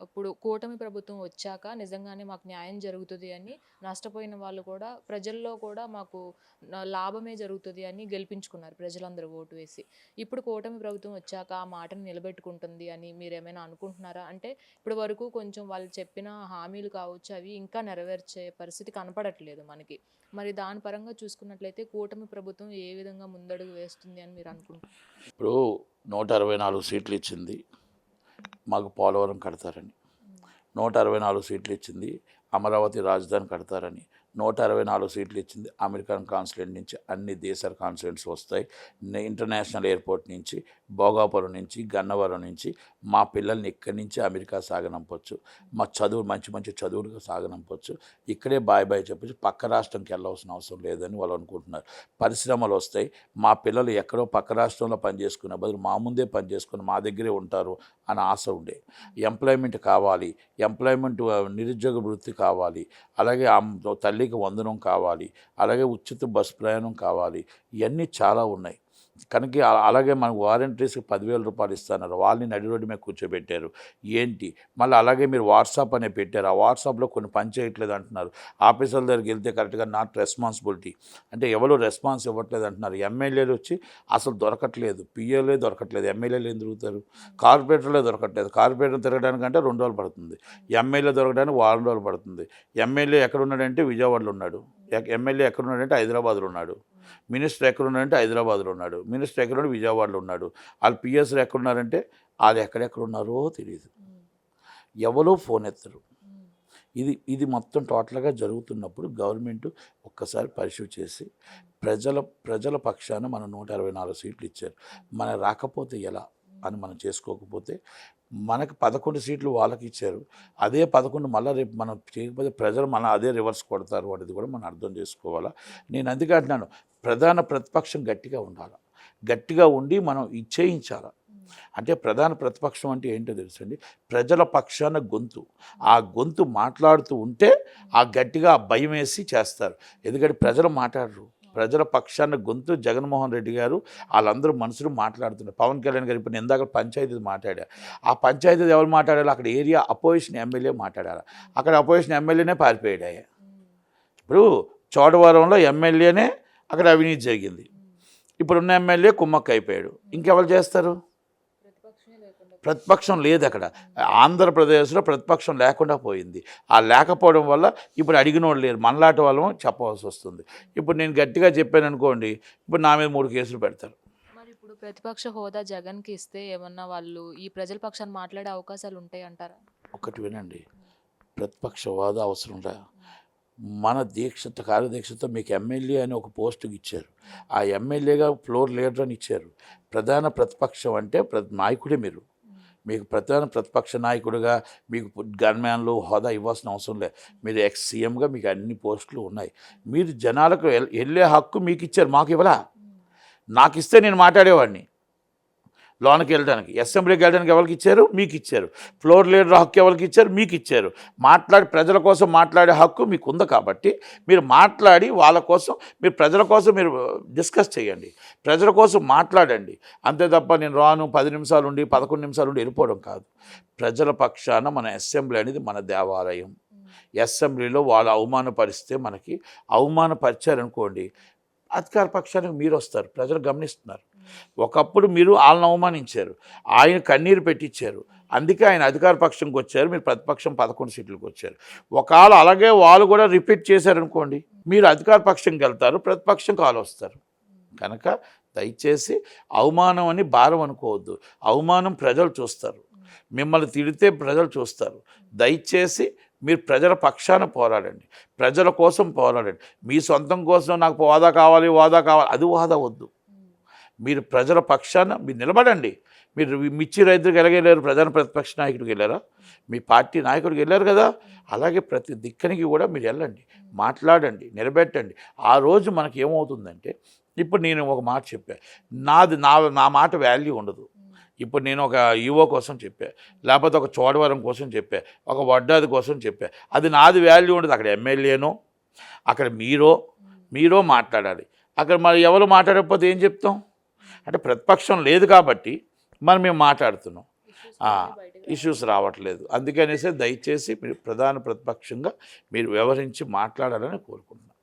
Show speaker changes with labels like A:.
A: ఇప్పుడు కూటమి ప్రభుత్వం వచ్చాక నిజంగానే మాకు న్యాయం జరుగుతుంది అని నష్టపోయిన వాళ్ళు కూడా ప్రజల్లో కూడా మాకు లాభమే జరుగుతుంది అని గెలిపించుకున్నారు ప్రజలందరూ ఓటు వేసి. ఇప్పుడు కూటమి ప్రభుత్వం వచ్చాక ఆ మాటను నిలబెట్టుకుంటుంది అని మీరేమైనా అనుకుంటున్నారా? అంటే ఇప్పటి వరకు కొంచెం వాళ్ళు చెప్పిన హామీలు కావచ్చు అవి ఇంకా నెరవేర్చే పరిస్థితి కనపడట్లేదు మనకి. మరి దాని పరంగా చూసుకున్నట్లయితే కూటమి ప్రభుత్వం ఏ విధంగా ముందడుగు వేస్తుంది అని మీరు అనుకుంటున్నారు?
B: ఇప్పుడు 164 సీట్లు ఇచ్చింది, మాకు పోలవరం కడతారని. 164 సీట్లు ఇచ్చింది, అమరావతి రాజధాని కడతారని. 164 సీట్లు ఇచ్చింది, అమెరికన్ కాన్సులేట్ నుంచి అన్ని దేశాల కాన్సులేట్స్ వస్తాయి. ఇంటర్నేషనల్ ఎయిర్పోర్ట్ నుంచి, భోగాపురం నుంచి, గన్నవరం నుంచి మా పిల్లల్ని ఇక్కడి నుంచి అమెరికా సాగనంపొచ్చు. మా చదువు మంచి మంచి చదువులుగా సాగనంపొచ్చు. ఇక్కడే బాయ్ బాయ్ చెప్పచ్చు, పక్క రాష్ట్రంకి వెళ్ళవలసిన అవసరం లేదని వాళ్ళు అనుకుంటున్నారు. పరిశ్రమలు వస్తాయి, మా పిల్లలు ఎక్కడో పక్క రాష్ట్రంలో పనిచేసుకునే బదులు మా ముందే పనిచేసుకుని మా దగ్గరే ఉంటారు అని ఆశ ఉండే. ఎంప్లాయ్మెంట్ కావాలి, ఎంప్లాయ్మెంట్ నిరుద్యోగ వృత్తి కావాలి, అలాగే తల్లికి వందనం కావాలి, అలాగే ఉచిత బస్ ప్రయాణం కావాలి. ఇవన్నీ చాలా ఉన్నాయి. కనుక అలాగే మనకు వాలంటీర్స్కి 10,000 రూపాయలు ఇస్తున్నారు, వాళ్ళని నడి రోడ్డు మీద కూర్చోబెట్టారు. ఏంటి మళ్ళీ అలాగే మీరు వాట్సాప్ అనే పెట్టారు, ఆ వాట్సాప్లో కొన్ని పని చేయట్లేదు అంటున్నారు. ఆఫీసర్ల దగ్గరికి వెళ్తే కరెక్ట్గా నాట్ రెస్పాన్సిబిలిటీ అంటే ఎవరు రెస్పాన్స్ ఇవ్వట్లేదు అంటున్నారు. ఎమ్మెల్యేలు వచ్చి అసలు దొరకట్లేదు, పిఏలే దొరకట్లేదు, ఎమ్మెల్యేలు ఏం తిరుగుతారు? కార్పొరేటర్లే దొరకట్లేదు, కార్పొరేటర్ తిరగడానికంటే 2 రోజులు పడుతుంది, ఎమ్మెల్యే దొరకడానికి 1 రోజులు పడుతుంది. ఎమ్మెల్యే ఎక్కడున్నాడంటే విజయవాడలో ఉన్నాడు, ఎమ్మెల్యే ఎక్కడున్నాడంటే హైదరాబాద్లో ఉన్నాడు, మినిస్టర్ ఎక్కడున్నాడంటే హైదరాబాద్లో ఉన్నాడు, మినిస్టర్ ఎక్కడున్నాడు విజయవాడలో ఉన్నాడు, వాళ్ళు పిఎస్లు ఎక్కడున్నారంటే వాళ్ళు ఎక్కడెక్కడ ఉన్నారో తెలియదు, ఎవరో ఫోన్ ఎత్తరు. ఇది మొత్తం టోటల్గా జరుగుతున్నప్పుడు గవర్నమెంట్ ఒక్కసారి పరిశీలి చేసి ప్రజల పక్షాన మన 164 సీట్లు ఇచ్చారు, మన రాకపోతే ఎలా అని మనం చేసుకోకపోతే మనకు 11 సీట్లు వాళ్ళకి ఇచ్చారు, అదే 11 మళ్ళీ రేపు మనం చేయకపోతే ప్రజలు మన అదే రివర్స్ కొడతారు అనేది కూడా మనం అర్థం చేసుకోవాలా. నేను అందుకే అంటున్నాను, ప్రధాన ప్రతిపక్షం గట్టిగా ఉండాలి, గట్టిగా ఉండి మనం ఇచ్చేయించాలి. అంటే ప్రధాన ప్రతిపక్షం అంటే ఏంటో తెలుసండి, ప్రజల పక్షాన గొంతు, ఆ గొంతు మాట్లాడుతూ ఉంటే ఆ గట్టిగా భయం వేసి చేస్తారు. ఎందుకంటే ప్రజలు మాట్లాడరు, ప్రజల పక్షాన గొంతు జగన్మోహన్ రెడ్డి గారు వాళ్ళందరూ మనుషులు మాట్లాడుతున్నారు. పవన్ కళ్యాణ్ గారు ఇప్పుడు నేను ఇందాక పంచాయతీ మాట్లాడారు, ఆ పంచాయతీ ఎవరు మాట్లాడారు? అక్కడ ఏరియా అపోజిషన్ ఎమ్మెల్యే మాట్లాడారు, అక్కడ అపోజిషన్ ఎమ్మెల్యేనే పారిపోయాడు. ఇప్పుడు చోడవరంలో ఎమ్మెల్యేనే అక్కడ అవినీతి జరిగింది, ఇప్పుడున్న ఎమ్మెల్యే కుమ్మక్క అయిపోయాడు, ఇంకెవరు చేస్తారు? ప్రతిపక్షం లేదు అక్కడ. ఆంధ్రప్రదేశ్లో ప్రతిపక్షం లేకుండా పోయింది. ఆ లేకపోవడం వల్ల ఇప్పుడు అడిగినోళ్ళు లేరు, మనలాంటి వాళ్ళం చెప్పవలసి వస్తుంది. ఇప్పుడు నేను గట్టిగా చెప్పాను అనుకోండి, ఇప్పుడు నా మీద 3 కేసులు పెడతారు.
A: మరి ఇప్పుడు ప్రతిపక్ష హోదా జగన్కి ఇస్తే ఏమన్నా వాళ్ళు ఈ ప్రజల పక్షాన్ని మాట్లాడే అవకాశాలు ఉంటాయి అంటారా?
B: ఒకటి వినండి, ప్రతిపక్ష హోదా అవసరం రా, మన కార్యదీక్షతో మీకు ఎమ్మెల్యే అని ఒక పోస్టుకి ఇచ్చారు, ఆ ఎమ్మెల్యేగా ఫ్లోర్ లీడర్ అని ఇచ్చారు. ప్రధాన ప్రతిపక్షం అంటే నాయకుడే మీరు, మీకు ప్రధాన ప్రతిపక్ష నాయకుడిగా మీకు గన్మ్యాన్లు హోదా ఇవ్వాల్సిన అవసరం లేదు. మీరు సీఎంగా మీకు అన్ని పోస్టులు ఉన్నాయి, మీరు జనాలకు వెళ్ళే హక్కు మీకు ఇచ్చారు, మాకు ఇవ్వలా. నాకు ఇస్తే నేను మాట్లాడేవాడిని, లోనికి వెళ్ళడానికి అసెంబ్లీకి వెళ్ళడానికి ఎవరికి ఇచ్చారు? మీకు ఇచ్చారు. ఫ్లోర్ లీడర్ హక్కు ఎవరికి ఇచ్చారు? మీకు ఇచ్చారు. మాట్లాడి ప్రజల కోసం మాట్లాడే హక్కు మీకు ఉంది కాబట్టి మీరు మాట్లాడి వాళ్ళ కోసం, మీరు ప్రజల కోసం మీరు డిస్కస్ చేయండి, ప్రజల కోసం మాట్లాడండి. అంతే తప్ప నేను రాను 10 నిమిషాలు ఉండి 11 నిమిషాలు ఉండి వెళ్ళిపోవడం కాదు. ప్రజల పక్షాన మన అసెంబ్లీ అనేది మన దేవాలయం. అసెంబ్లీలో వాళ్ళు అవమానపరిస్తే మనకి అవమానపరిచారనుకోండి, అధికార పక్షానికి మీరు వస్తారు, ప్రజలు గమనిస్తున్నారు. ఒకప్పుడు మీరు వాళ్ళని అవమానించారు, ఆయన కన్నీరు పెట్టించారు, అందుకే ఆయన అధికార పక్షంకి వచ్చారు, మీరు ప్రతిపక్షం 11 సీట్లకు వచ్చారు. ఒకవేళ అలాగే వాళ్ళు కూడా రిపీట్ చేశారనుకోండి, మీరు అధికార పక్షంకి వెళ్తారు, ప్రతిపక్షంకి వాళ్ళు వస్తారు. కనుక దయచేసి అవమానం అని భారం అనుకోవద్దు, అవమానం ప్రజలు చూస్తారు, మిమ్మల్ని తిడితే ప్రజలు చూస్తారు. దయచేసి మీరు ప్రజల పక్షాన పోరాడండి, ప్రజల కోసం పోరాడండి. మీ సొంతం కోసం నాకు హోదా కావాలి అది హోదా వద్దు. మీరు ప్రజల పక్షాన మీరు నిలబడండి. మీరు మిర్చి రైతులకు ఎలాగెళ్ళారు? ప్రధాన ప్రతిపక్ష నాయకుడికి వెళ్ళారా? మీ పార్టీ నాయకుడికి వెళ్ళారు కదా, అలాగే ప్రతి దిక్కనికి కూడా మీరు వెళ్ళండి, మాట్లాడండి, నిలబెట్టండి. ఆ రోజు మనకి ఏమవుతుందంటే, ఇప్పుడు నేను ఒక మాట చెప్పాను, నా మాట వాల్యూ ఉండదు. ఇప్పుడు నేను ఒక ఈవో కోసం చెప్పా, లేకపోతే ఒక చోడవరం కోసం చెప్పా, ఒక వడ్డాది కోసం చెప్పా, అది నాది వాల్యూ ఉండదు. అక్కడ ఎమ్మెల్యేనో అక్కడ మీరో మాట్లాడాలి. అక్కడ మరి ఎవరు మాట్లాడకపోతే ఏం చెప్తాం? అంటే ప్రతిపక్షం లేదు కాబట్టి మరి మేము మాట్లాడుతున్నాం. ఇష్యూస్ రావట్లేదు. అందుకనేసి దయచేసి మీరు ప్రధాన ప్రతిపక్షంగా మీరు వ్యవహరించి మాట్లాడాలని కోరుకుంటున్నాను.